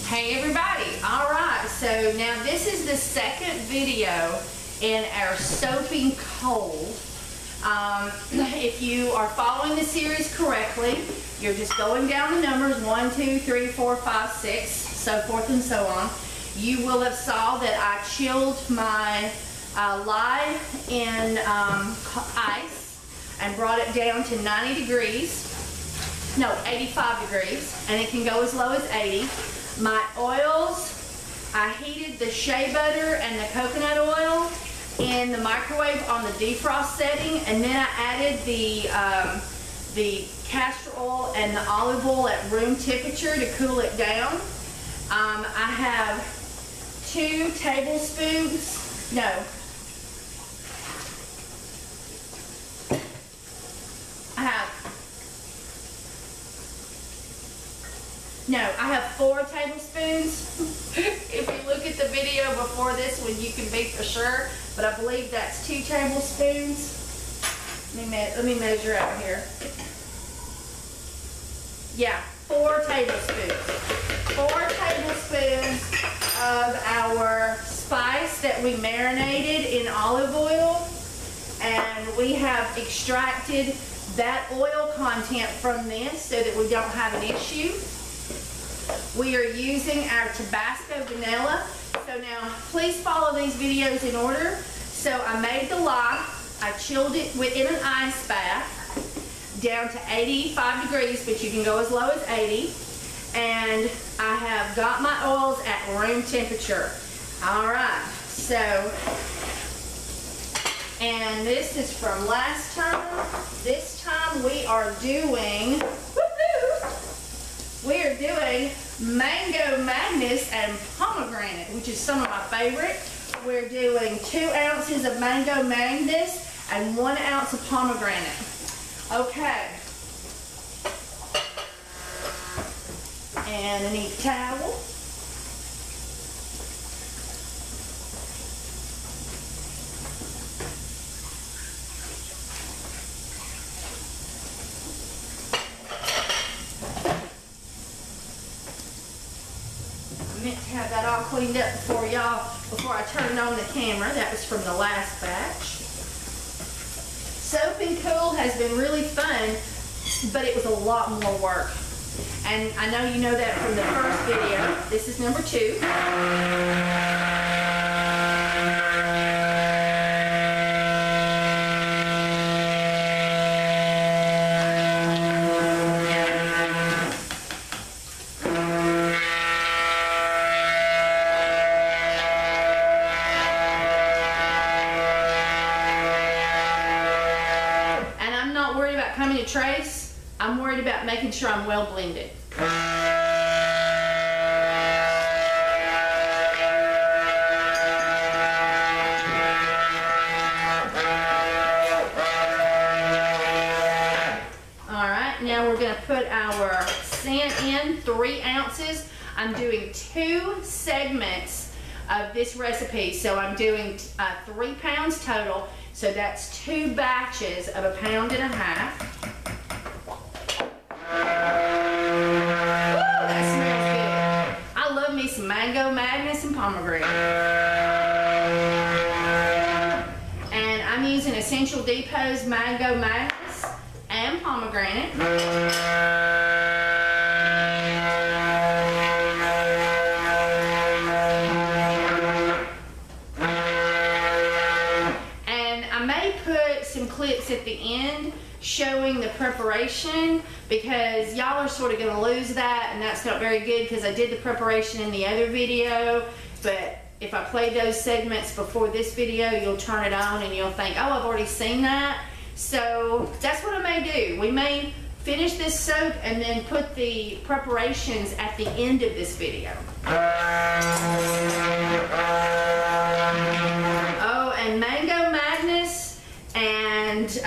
Hey everybody, alright, so now this is the second video in our soaping cold. If you are following the series correctly, you're just going down the numbers 1, 2, 3, 4, 5, 6, so forth and so on. You will have saw that I chilled my lye in ice and brought it down to 90 degrees. No, 85 degrees, and it can go as low as 80. My oils, I heated the shea butter and the coconut oil in the microwave on the defrost setting, and then I added the castor oil and the olive oil at room temperature to cool it down. I have 2 tablespoons, no, I have 4 tablespoons. If you look at the video before this one, you can be for sure, but I believe that's 2 tablespoons. Let me measure out here. Yeah, 4 tablespoons. 4 tablespoons of our spice that we marinated in olive oil, and we have extracted that oil content from this so that we don't have an issue. We are using our Tabasco vanilla. So now please follow these videos in order. So I made the lye, I chilled it in an ice bath down to 85 degrees, but you can go as low as 80. And I have got my oils at room temperature. Alright, so, and this is from last time. This time we are doing, Mango Madness and pomegranate, which is some of my favorite. We're doing 2 ounces of Mango Madness and 1 ounce of pomegranate. Okay. And I need a towel. I meant to have that all cleaned up before I turned on the camera. That was from the last batch. Soaping cool has been really fun, but it was a lot more work. And I know you know that from the first video. This is number 2. Coming to trace, I'm worried about making sure I'm well blended. Alright, now we're going to put our scent in, 3 ounces. I'm doing 2 segments of this recipe, so I'm doing 3 pounds total. So that's 2 batches of 1.5 pounds. Woo, that smells good. I love me some Mango Madness and pomegranate. And I'm using Essential Depot's Mango Madness and pomegranate. Clips at the end showing the preparation, because y'all are sort of going to lose that, and that's not very good because I did the preparation in the other video. But if I play those segments before this video, you'll turn it on and you'll think, oh, I've already seen that. So that's what I may do. We may finish this soap and then put the preparations at the end of this video. Oh, and Mango Madness and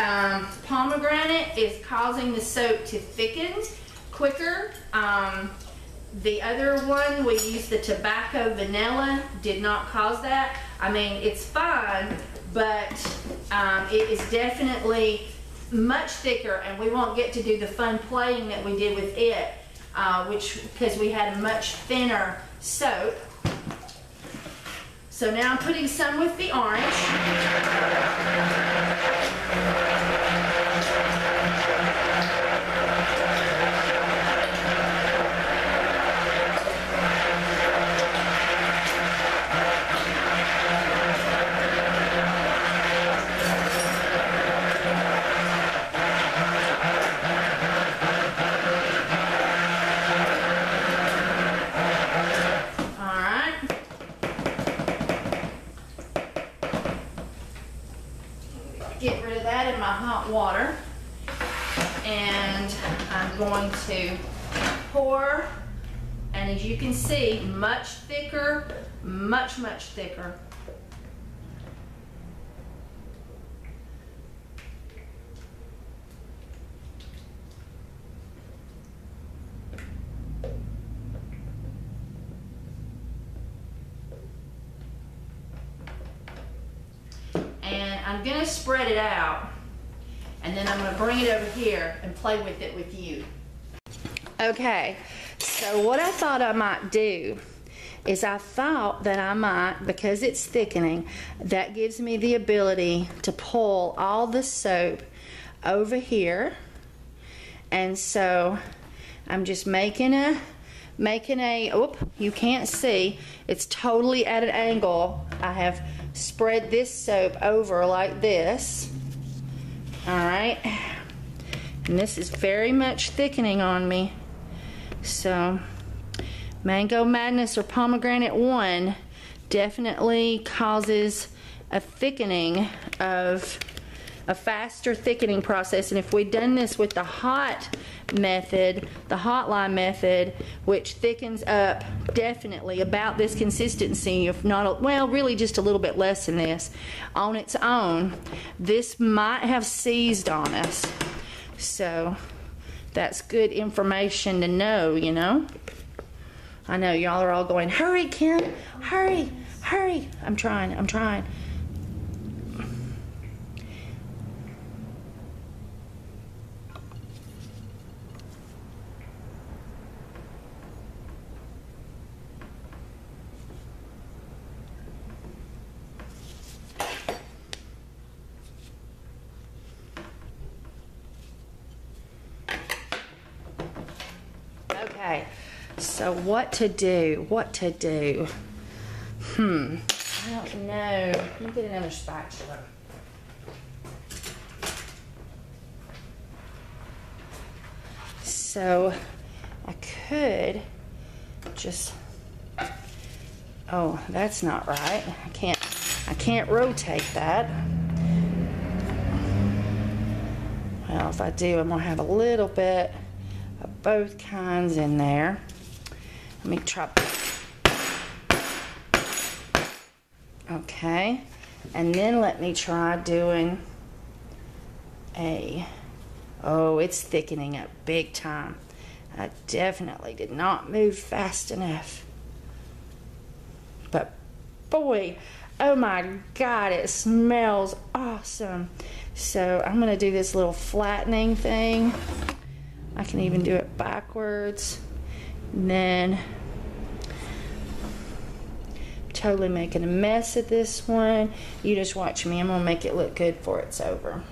pomegranate is causing the soap to thicken quicker. The other one, we used the tobacco vanilla, did not cause that. I mean, it's fine, but it is definitely much thicker, and we won't get to do the fun playing that we did with it because we had a much thinner soap. So now I'm putting some with the orange. Get rid of that in my hot water, and I'm going to pour, and as you can see, much thicker, much thicker. I'm gonna spread it out, and then I'm gonna bring it over here and play with it with you. Okay, so what I thought I might do is I thought that I might, because it's thickening, that gives me the ability to pull all the soap over here. And so I'm just making a, oh, you can't see, it's totally at an angle. I have spread this soap over like this. All right, and this is very much thickening on me. So Mango Madness or Pomegranate 1 definitely causes a thickening of a faster thickening process. And if we'd done this with the hot method, the hotline method, which thickens up definitely about this consistency, if not, well, really just a little bit less than this on its own, this might have seized on us. So that's good information to know, you know. I know y'all are all going, hurry Kim, hurry, hurry. I'm trying. Okay, so what to do? I don't know. Let me get another spatula. So I could just, oh, that's not right. I can't rotate that. Well, if I do, I'm gonna have a little bit of both kinds in there. Let me try. Okay, and then let me try doing oh, it's thickening up big time. I definitely did not move fast enough. But boy, oh my God, it smells awesome. So I'm gonna do this little flattening thing. I can even do it backwards. And then totally making a mess of this one. You just watch me. I'm gonna make it look good before it's over.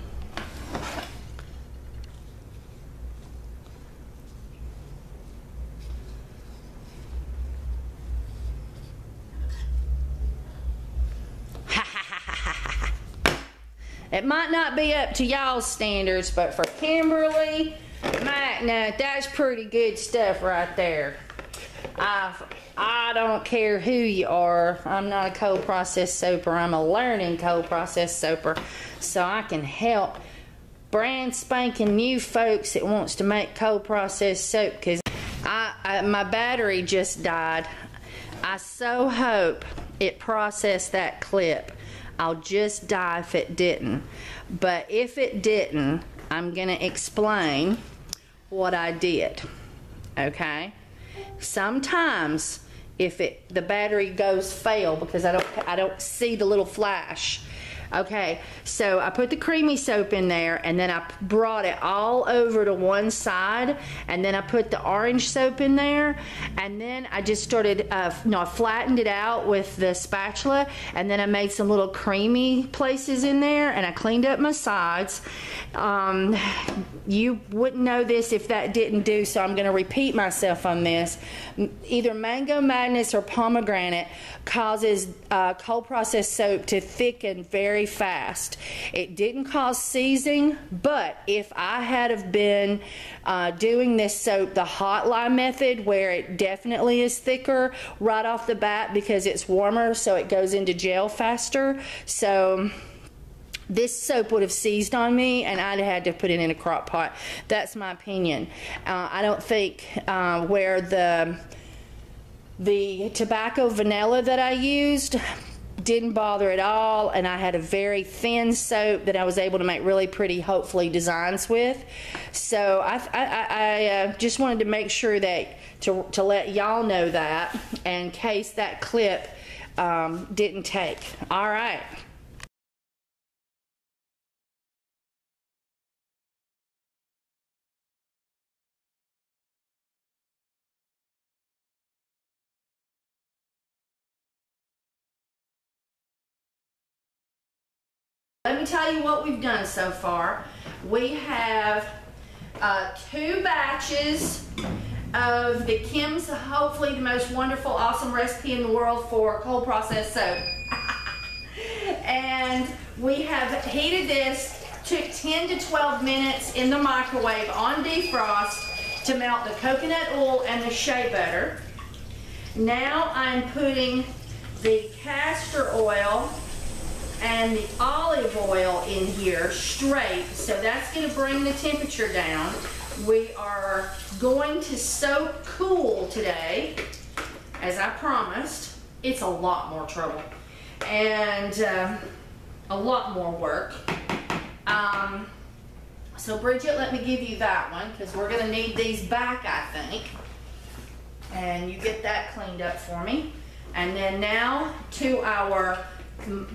It might not be up to y'all's standards, but for Kimberly, now that's pretty good stuff right there. I don't care who you are. I'm not a cold process soaper. I'm a learning cold process soaper, so I can help brand spanking new folks that wants to make cold process soap, because my battery just died. I so hope it processed that clip. I'll just die if it didn't. But if it didn't, I'm gonna explain what I did. Okay? Sometimes if the battery goes fail because I don't see the little flash, Okay, so I put the creamy soap in there, and then I brought it all over to one side, and then I put the orange soap in there, and then I just started, I flattened it out with the spatula, and then I made some little creamy places in there, and I cleaned up my sides. You wouldn't know this if that didn't do, so I'm going to repeat myself on this. Either Mango Madness or Pomegranate causes cold processed soap to thicken very fast. It didn't cause seizing, but if I had have been doing this soap the hot lye method, where it definitely is thicker right off the bat because it's warmer, so it goes into gel faster. So this soap would have seized on me, and I'd have had to put it in a crock pot. That's my opinion. I don't think where the tobacco vanilla that I used didn't bother at all, and I had a very thin soap that I was able to make really pretty, hopefully, designs with. So I just wanted to make sure that to let y'all know that in case that clip didn't take. All right. Let me tell you what we've done so far. We have 2 batches of the Kim's, hopefully the most wonderful, awesome recipe in the world for cold processed soap. And we have heated this, took 10 to 12 minutes in the microwave on defrost to melt the coconut oil and the shea butter. Now I'm putting the castor oil and the olive oil in here straight, so that's going to bring the temperature down. We are going to soak cool today, as I promised. It's a lot more trouble and a lot more work. So Bridget, let me give you that one, because we're going to need these back, I think. And you get that cleaned up for me. And then now to our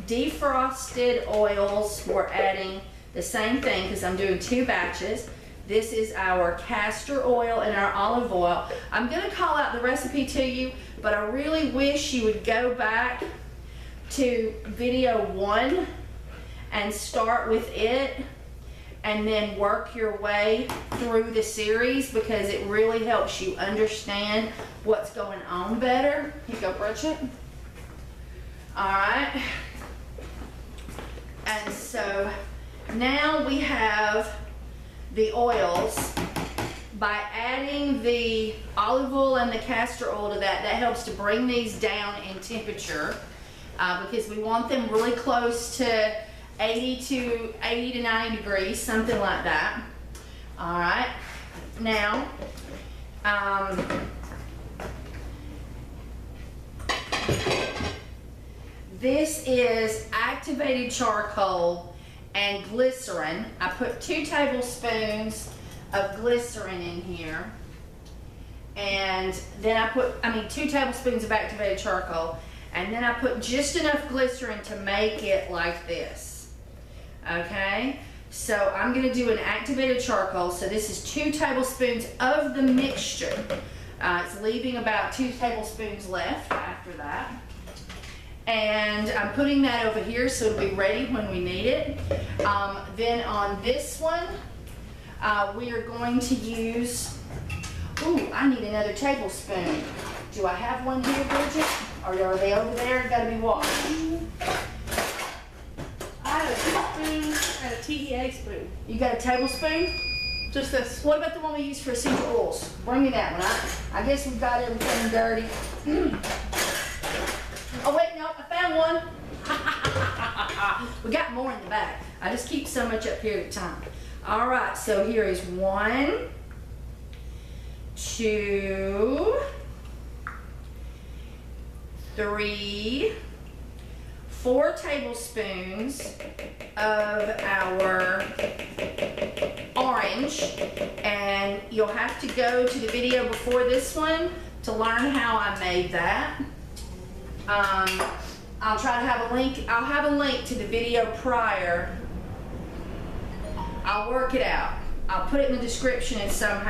defrosted oils, we're adding the same thing because I'm doing 2 batches. This is our castor oil and our olive oil. I'm going to call out the recipe to you, but I really wish you would go back to video 1 and start with it and then work your way through the series, because it really helps you understand what's going on better. Here you go, Bridget. Alright, and so now we have the oils. By adding the olive oil and the castor oil to that helps to bring these down in temperature, because we want them really close to 80 to 90 degrees, something like that. Alright, now this is activated charcoal and glycerin. I put 2 tablespoons of glycerin in here, and then I put 2 tablespoons of activated charcoal, and then I put just enough glycerin to make it like this. Okay, so I'm going to do an activated charcoal. So this is 2 tablespoons of the mixture. It's leaving about 2 tablespoons left after that. And I'm putting that over here so it'll be ready when we need it. Then on this one, we are going to use, I need another tablespoon. Do I have one here, Bridget? Or are they over there? Got to be washed. I have a teaspoon and a TEA spoon. You got a tablespoon? Just this. What about the one we use for essential oils? Bring me that one. I guess we've got everything dirty. Oh wait, no, I found one. We got more in the back. I just keep so much up here at a time. All right, so here is 1, 2, 3, 4 tablespoons of our orange, and you'll have to go to the video before this one to learn how I made that. I'll try to have a link. I'll have a link to the video prior. I'll work it out. I'll put it in the description in some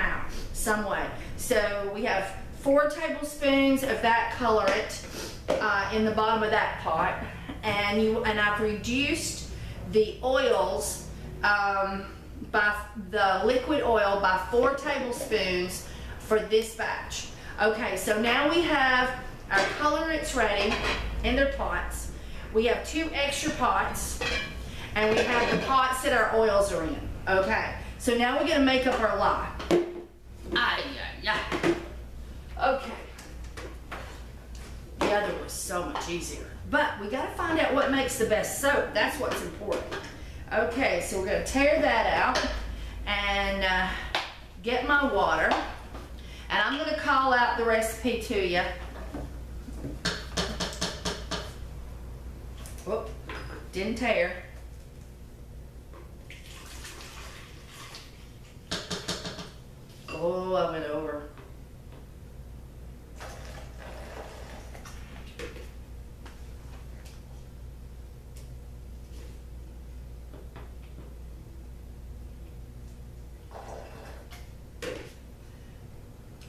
way. So we have 4 tablespoons of that colorant in the bottom of that pot, and I've reduced the oils by the liquid oil by 4 tablespoons for this batch. Okay, so now we have our colorants ready in their pots. We have 2 extra pots, and we have the pots that our oils are in. Okay, so now we're gonna make up our lye. Okay. The other was so much easier. But we gotta find out what makes the best soap. That's what's important. Okay, so we're gonna tear that out and get my water. And I'm gonna call out the recipe to you. Whoop, didn't tear. Oh, I went over.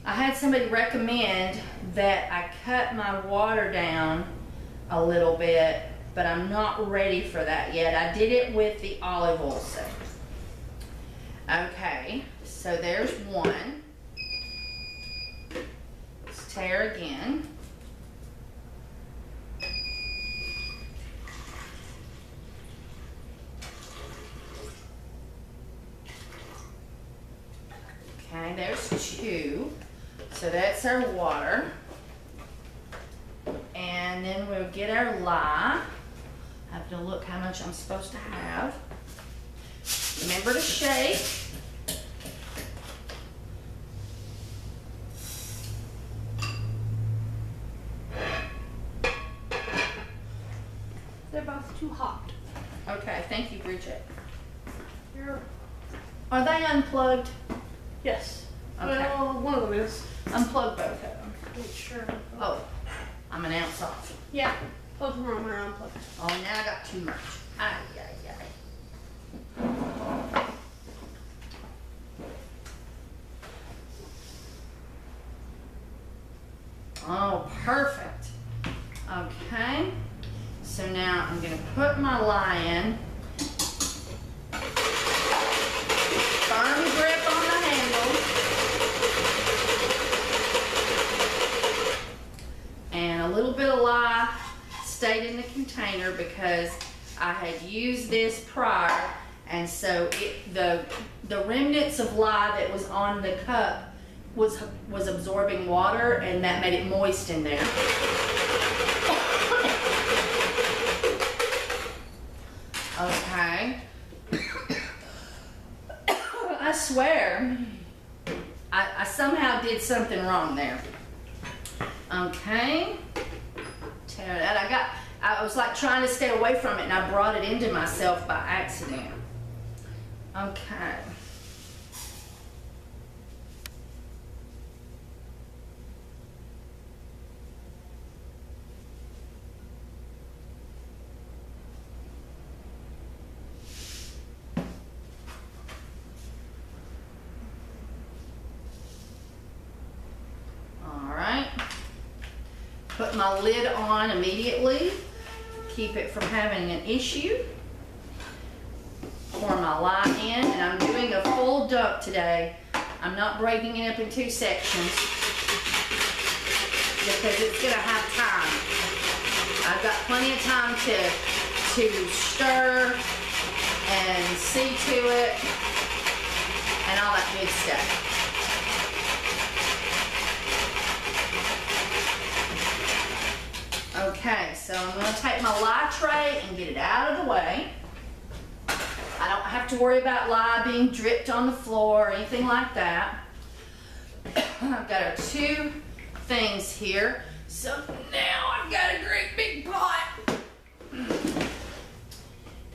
I had somebody recommend that I cut my water down a little bit, but I'm not ready for that yet. I did it with the olive oil soap. Okay, so there's one. Let's tear again. Okay, there's 2. So that's our water. And then we'll get our lye. I have to look how much I'm supposed to have. Remember to shake. They're both too hot. Okay, thank you, Bridget. You're... Are they unplugged? Yes. Okay. Well, one of them is. Unplug both of them. Sure. Oh, I'm an ounce off. Yeah. Both of them are unplugged. Oh, now I got too much. Ay, ay, ay. Oh, perfect. Okay. So now I'm going to put my lye in. Firm grip on the handle. And a little bit of lye stayed in the container because I had used this prior, and so the remnants of lye that was on the cup was absorbing water, and that made it moist in there. Okay. I swear, I somehow did something wrong there. Okay. Tear that. I was like trying to stay away from it, and I brought it into myself by accident. Okay. Put my lid on immediately. Keep it from having an issue. Pour my lye in, and I'm doing a full dump today. I'm not breaking it up in 2 sections because it's gonna have time. I've got plenty of time to stir and see to it and all that good stuff. Okay, so I'm going to take my lye tray and get it out of the way. I don't have to worry about lye being dripped on the floor or anything like that. I've got our 2 things here. So now I've got a great big pot.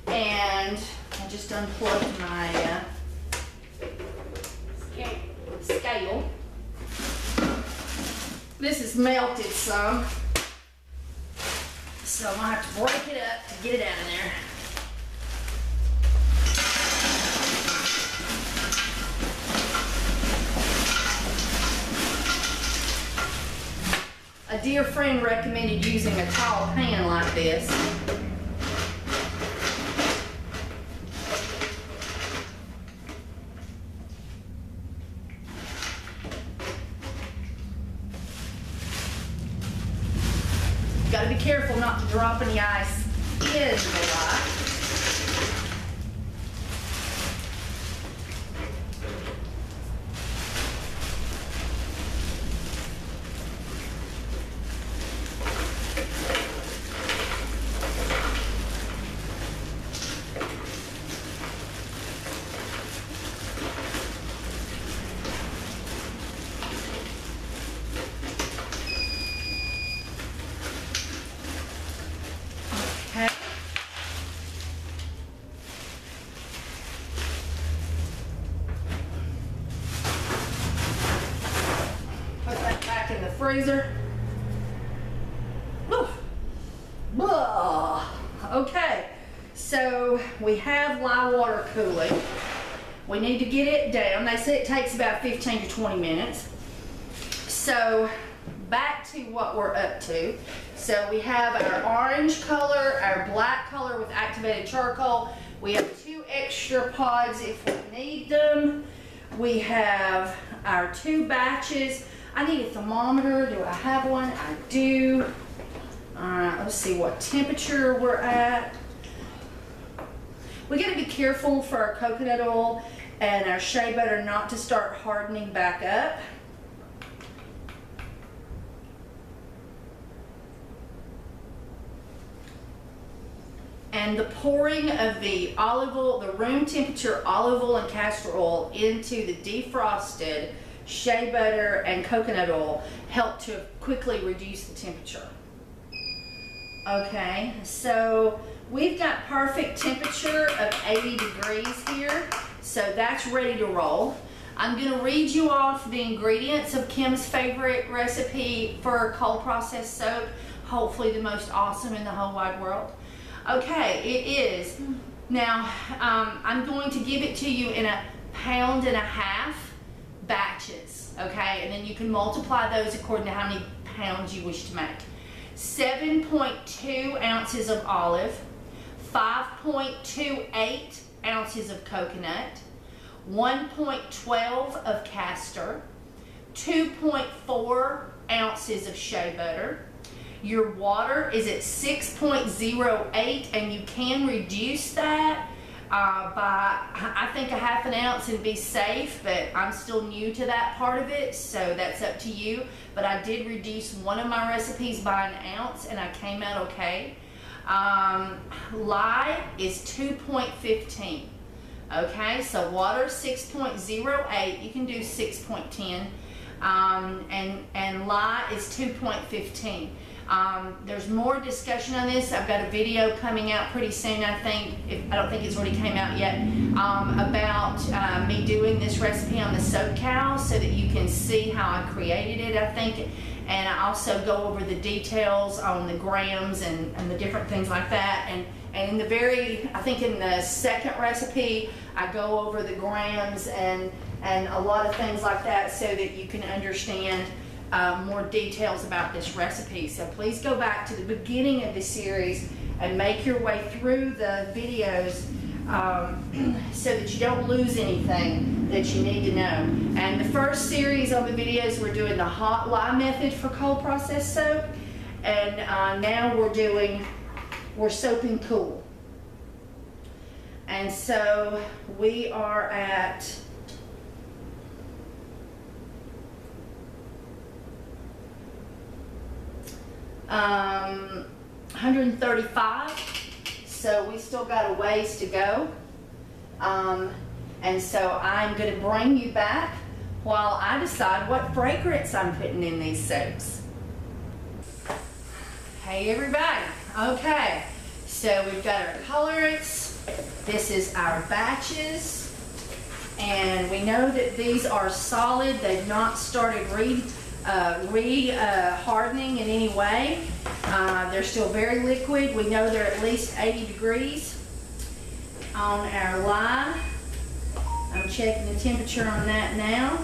And I just unplugged my scale. This is melted some. So I'm gonna have to break it up to get it out of there. A dear friend recommended using a tall pan like this. Got to be careful not to drop any ice in the lye. Okay. Put that back in the freezer. Whew. Blah. Okay, so we have lye water cooling. We need to get it down. They say it takes about 15 to 20 minutes. So back to what we're up to. So we have our orange color, our black color with activated charcoal. We have 2 extra pods if we need them. We have our 2 batches. I need a thermometer. Do I have one? I do. Let's see what temperature we're at. We got to be careful for our coconut oil and our shea butter not to start hardening back up. And the pouring of the olive oil, the room temperature olive oil and castor oil into the defrosted shea butter and coconut oil help to quickly reduce the temperature. Okay, so we've got perfect temperature of 80 degrees here, so that's ready to roll. I'm going to read you off the ingredients of Kim's favorite recipe for cold processed soap, hopefully the most awesome in the whole wide world. Okay, it is. Now, I'm going to give it to you in a 1.5 pound batches, okay? And then you can multiply those according to how many pounds you wish to make. 7.2 ounces of olive, 5.28 ounces of coconut, 1.12 of castor, 2.4 ounces of shea butter. Your water is at 6.08, and you can reduce that by, I think, a 1/2 ounce and be safe, but I'm still new to that part of it, so that's up to you. But I did reduce one of my recipes by 1 ounce, and I came out okay. Lye is 2.15. Okay, so water 6.08, you can do 6.10, and lye is 2.15. There's more discussion on this. I've got a video coming out pretty soon, I think. I don't think it's already came out yet, about me doing this recipe on the soap cow so that you can see how I created it, I think. And I also go over the details on the grams and the different things like that. And in the I think in the second recipe, I go over the grams and a lot of things like that so that you can understand more details about this recipe. So please go back to the beginning of the series and make your way through the videos so that you don't lose anything that you need to know. And the first series on the videos, we're doing the hot lye method for cold processed soap, and now we're soaping cool. And so we are at 135, so we still got a ways to go. And so I'm going to bring you back while I decide what fragrance I'm putting in these soaps. Hey everybody, okay, so we've got our colorants, this is our batches, and we know that these are solid. They've not started hardening in any way. They're still very liquid. We know they're at least 80 degrees on our line. I'm checking the temperature on that now.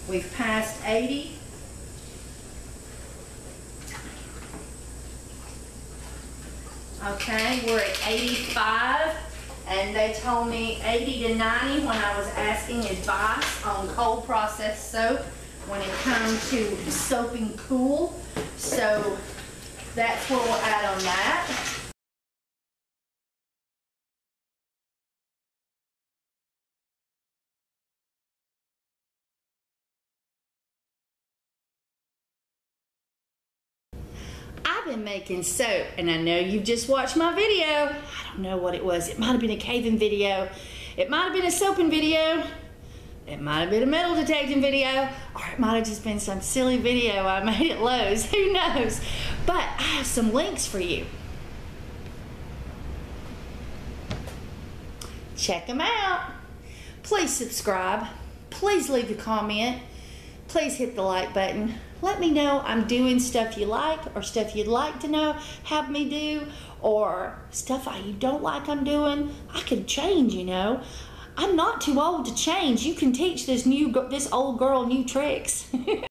We've passed 80. Okay, we're at 85, and they told me 80 to 90 when I was asking advice on cold processed soap when it comes to soaping cool. So that's where we're at on that. I've been making soap, and I know you've just watched my video. I don't know what it was. It might have been a caving video. It might have been a soaping video. It might have been a metal detecting video, or it might have just been some silly video I made at Lowe's. Who knows? But I have some links for you. Check them out. Please subscribe. Please leave a comment. Please hit the like button. Let me know I'm doing stuff you like, or stuff you'd like to know, have me do, or stuff you don't like I'm doing. I can change, you know. I'm not too old to change. You can teach this old girl new tricks.